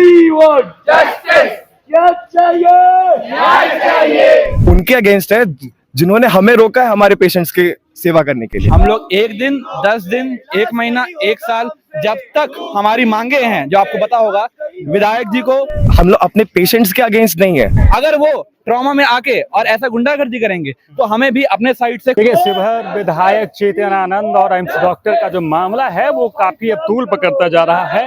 We want justice. क्या चाहिए? न्याय चाहिए। उनके अगेंस्ट है जिन्होंने हमें रोका है हमारे पेशेंट्स की सेवा करने के लिए। हम लोग 1 दिन, 10 दिन, 1 महीना, 1 साल, जब तक हमारी मांगे हैं, जो आपको पता होगा, विधायक जी को हम लोग अपने पेशेंट्स के अगेंस्ट नहीं है। अगर वो ट्रॉमा में आके और ऐसा गुंडागर्दी करेंगे तो हमें भी अपने साइड से। देखिए, शिवहर विधायक चेतनानंद और एम्स डॉक्टर का जो मामला है वो काफी अब तूल पकड़ता जा रहा है।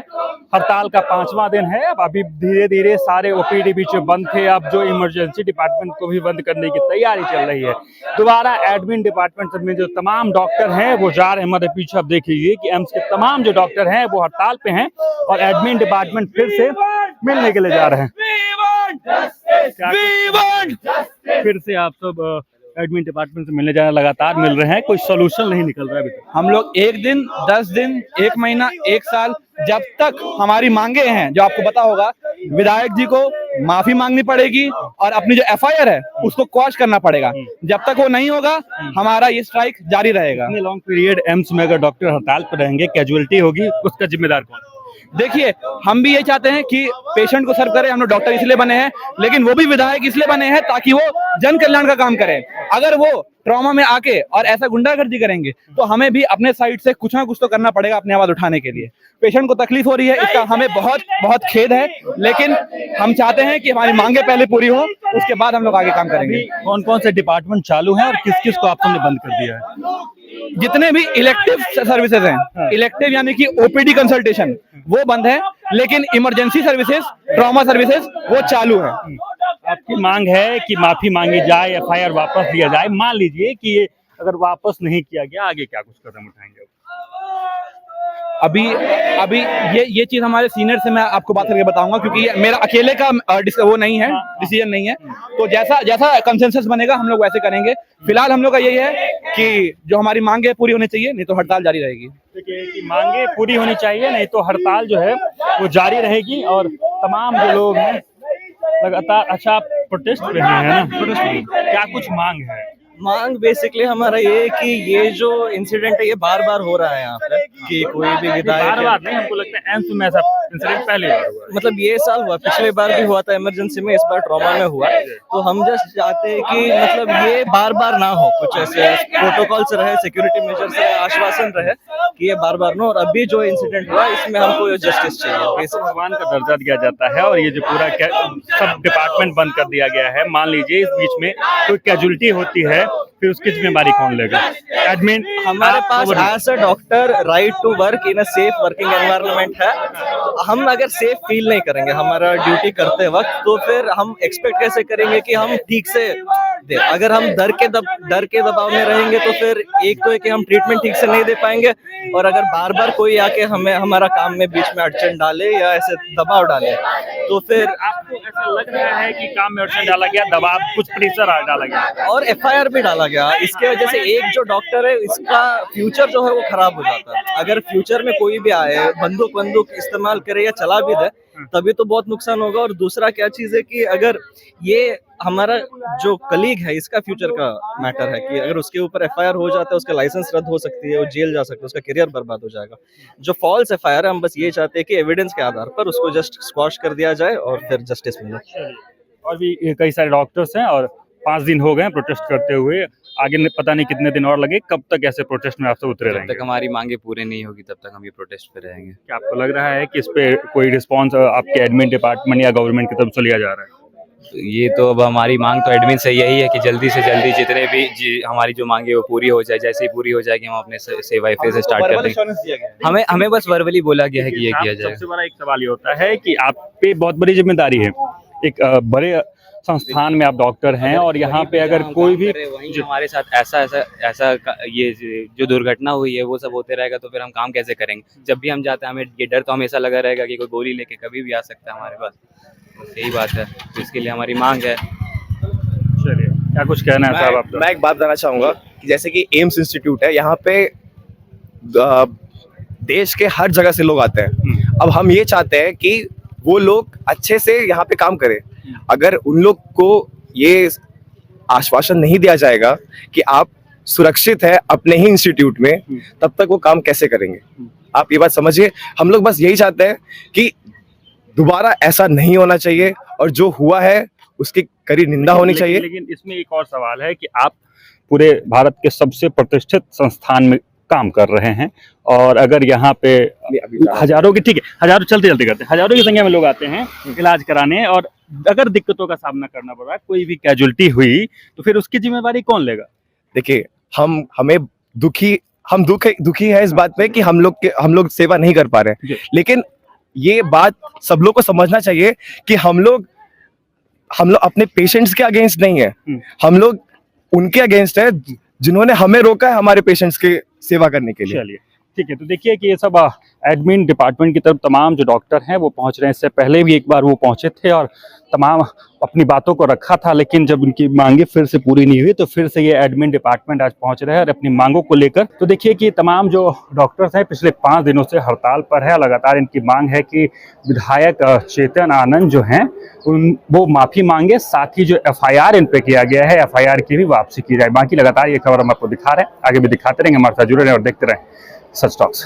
हड़ताल का 5वां दिन है। अब अभी धीरे धीरे सारे ओपीडी भी जो बंद थे, अब जो इमरजेंसी डिपार्टमेंट को भी बंद करने की तैयारी चल रही है। दोबारा एडमिन डिपार्टमेंट में जो तमाम डॉक्टर हैं वो जा रहे हैं। हमारे पीछे आप देख लीजिए कि एम्स के तमाम जो डॉक्टर हैं वो हड़ताल पे हैं और एडमिन डिपार्टमेंट फिर से मिलने के लिए जा रहे हैं। फिर से आप सब एडमिन डिपार्टमेंट से मिलने जाना लगातार मिल रहे हैं, कोई सोल्यूशन नहीं निकल रहा है अभी तक। हम लोग 1 दिन, 10 दिन, 1 महीना, 1 साल, जब तक हमारी मांगे हैं, जो आपको पता होगा, विधायक जी को माफी मांगनी पड़ेगी और अपनी जो एफआईआर है उसको क्वॉश करना पड़ेगा। जब तक वो नहीं होगा हमारा ये स्ट्राइक जारी रहेगा। इतने लॉन्ग पीरियड एम्स में अगर डॉक्टर हड़ताल पर रहेंगे, कैजुअलिटी होगी, उसका जिम्मेदार कौन? देखिए, हम भी ये चाहते हैं कि पेशेंट को सर्व करें। हम लोग डॉक्टर इसलिए बने हैं, लेकिन वो भी विधायक इसलिए बने हैं ताकि वो जन कल्याण का काम करें। अगर वो ट्रॉमा में आके और ऐसा गुंडागर्दी करेंगे तो हमें भी अपने साइड से कुछ ना कुछ तो करना पड़ेगा अपनी आवाज उठाने के लिए। पेशेंट को तकलीफ हो रही है, इसका हमें बहुत बहुत खेद है, लेकिन हम चाहते हैं कि हमारी मांगे पहले पूरी हो, उसके बाद हम लोग आगे काम करेंगे। कौन कौन से डिपार्टमेंट चालू हैं और किस किस को आप तुमने बंद कर दिया है? जितने भी इलेक्टिव सर्विसेज हैं, इलेक्टिव यानी कि ओपीडी कंसल्टेशन, वो बंद है, लेकिन इमरजेंसी सर्विसेज, ट्रॉमा सर्विसेज वो चालू है। आपकी मांग है कि माफी मांगी जाए, एफआईआर वापस लिया जाए। मान लीजिए कि ये अगर वापस नहीं किया गया, आगे क्या कुछ कदम उठाएंगे? अभी ये चीज हमारे सीनियर से मैं आपको बात करके बताऊंगा, क्योंकि ये मेरा अकेले का वो नहीं है, डिसीजन नहीं है। तो जैसा कंसेंसस बनेगा हम लोग वैसे करेंगे। फिलहाल हम लोग का यही है कि जो हमारी मांगे पूरी होनी चाहिए, नहीं तो हड़ताल जारी रहेगी। देखिए कि मांगे पूरी होनी चाहिए, नहीं तो हड़ताल जो है वो जारी रहेगी। और तमाम जो लोग हैं लगातार, अच्छा आप प्रोटेस्ट पे हैं ना? प्रोटेस्ट क्या कुछ मांग है? मांग बेसिकली हमारा ये है कि ये जो इंसिडेंट है ये बार बार हो रहा है यहाँ पे, कि कोई भी विधायक बार नहीं, हमको लगता है एम्स में ऐसा इंसिडेंट पहले बार हुआ है। मतलब ये साल हुआ, पिछले बार भी हुआ था इमरजेंसी में, इस बार ट्रॉमा में हुआ। तो हम जस्ट चाहते हैं कि मतलब ये बार बार ना हो, कुछ ऐसे प्रोटोकॉल्स रहे, सिक्योरिटी मेजर्स रहे, आश्वासन रहे कि ये बार बार ना। और अभी जो इंसिडेंट हुआ इसमें हमको जस्टिस चाहिए। भगवान का दर्जा दिया जाता है और ये जो पूरा सब डिपार्टमेंट बंद कर दिया गया है। मान लीजिए इस बीच में कोई कैजुअलिटी होती है, फिर उसकी जिम्मेदारी कौन लेगा? एडमिन हमारे पास as a doctor right to work in a safe working environment है। हम अगर सेफ फील नहीं करेंगे हमारा ड्यूटी करते वक्त, तो फिर हम एक्सपेक्ट कैसे करेंगे कि हम ठीक से दे। अगर हम डर के दबाव में रहेंगे तो फिर एक तो है कि हम ट्रीटमेंट ठीक से नहीं दे पाएंगे, और अगर बार बार कोई आके हमें हमारा काम में बीच में अड़चन डाले या ऐसे दबाव डाले, तो फिर आपको ऐसा लग रहा है कि काम में अड़चन डाला गया, दबाव, कुछ प्रेशर डाला गया और एफआईआर भी डाला गया। इसके वजह से एक जो डॉक्टर है इसका फ्यूचर जो है वो खराब हो जाता है। अगर फ्यूचर में कोई भी आए, बंदूक इस्तेमाल करे या चला भी दे, तभी तो बहुत नुकसान होगा। और दूसरा क्या चीज है कि अगर ये हमारा जो कलीग है इसका फ्यूचर का मैटर है, कि अगर उसके ऊपर एफआईआर हो जाता है, उसका लाइसेंस रद्द हो सकती है, वो जेल जा सकता है, उसका करियर बर्बाद हो जाएगा। जो फॉल्स एफआईआर है, हम बस ये चाहते हैं कि एविडेंस के आधार पर उसको जस्ट स्क्वॉश कर दिया जाए और फिर जस्टिस मिले। और भी कई सारे डॉक्टर्स हैं और 5 दिन हो गए प्रोटेस्ट करते हुए। आगे पता नहीं कितने दिन और लगे, कब तक ऐसे प्रोटेस्ट में आपसे उतरे रहेंगे? जब तक हमारी मांगे पूरे नहीं होगी तब तक हम ये प्रोटेस्ट पे रहेंगे। क्या आपको लग रहा है कि इस पे कोई रिस्पांस आपके एडमिन डिपार्टमेंट या गवर्नमेंट की तरफ से लिया जा रहा है? ये तो अब हमारी मांग तो एडमिन से यही है कि जल्दी से जल्दी जितने भी हमारी जो मांगे वो पूरी हो जाए। जैसे ही पूरी हो जाएगी हम अपने सेवा फिर से स्टार्ट कर देंगे। हमें बस वर्बली बोला गया है कि ये किया जाए। सबसे बड़ा एक सवाल ये होता है कि आप पे बहुत बड़ी जिम्मेदारी है, एक बड़े संस्थान में आप डॉक्टर हैं, और यहाँ पे अगर कोई भी जो हमारे साथ ऐसा ये जो दुर्घटना हुई है वो सब होते रहेगा तो फिर हम काम कैसे करेंगे? जब भी हम जाते हैं हमें ये डर तो हमेशा लगा रहेगा कि कोई गोली लेके कभी भी आ सकता है हमारे पास। यही बात है, तो इसके लिए हमारी मांग है। चलिए, क्या कुछ कहना है साहब आपका? मैं एक बात बताना चाहूंगा कि जैसे कि एम्स इंस्टीट्यूट है, यहाँ पे देश के हर जगह से लोग आते हैं। अब हम ये चाहते हैं कि वो लोग अच्छे से यहाँ पे काम करें। अगर उन लोग को ये आश्वासन नहीं दिया जाएगा कि आप सुरक्षित है अपने ही इंस्टीट्यूट में, तब तक वो काम कैसे करेंगे? आप ये बात समझिए। हम लोग बस यही चाहते हैं कि दोबारा ऐसा नहीं होना चाहिए और जो हुआ है उसकी कड़ी निंदा होनी चाहिए। लेकिन इसमें एक और सवाल है कि आप पूरे भारत के सबसे प्रतिष्ठित संस्थान में काम कर रहे हैं और अगर यहाँ पे हजारों की, ठीक है, हजारों चलते चलते करते हैं, हजारों की संख्या में लोग आते हैं इलाज कराने और अगर दिक्कतों का सामना करना पड़ा, कोई भी कैजुअलिटी हुई तो फिर उसकी जिम्मेवारी कौन लेगा? देखिए हमें दुखी है इस बात पे कि हम लोग सेवा नहीं कर पा रहे हैं, लेकिन ये बात सब लोग को समझना चाहिए कि हम लोग अपने पेशेंट्स के अगेंस्ट नहीं है, हम लोग उनके अगेंस्ट है जिन्होंने हमें रोका है हमारे पेशेंट्स की सेवा करने के लिए। चलिए ठीक है, तो देखिए कि ये सब एडमिन डिपार्टमेंट की तरफ तमाम जो डॉक्टर हैं वो पहुंच रहे हैं। इससे पहले भी एक बार वो पहुंचे थे और तमाम अपनी बातों को रखा था, लेकिन जब उनकी मांगे फिर से पूरी नहीं हुई तो फिर से ये एडमिन डिपार्टमेंट आज पहुंच रहे हैं और अपनी मांगों को लेकर। तो देखिए कि तमाम जो डॉक्टर्स हैं पिछले 5 दिनों से हड़ताल पर है। लगातार इनकी मांग है कि विधायक चेतन आनंद जो हैं वो माफी मांगे, साथ ही जो FIR इन पे किया गया है FIR की भी वापसी की जाए। बाकी लगातार ये खबर हम आपको दिखा रहे हैं, आगे भी दिखाते रहेंगे, हमारे साथ जुड़े रहें और देखते रहें सच टॉक्स।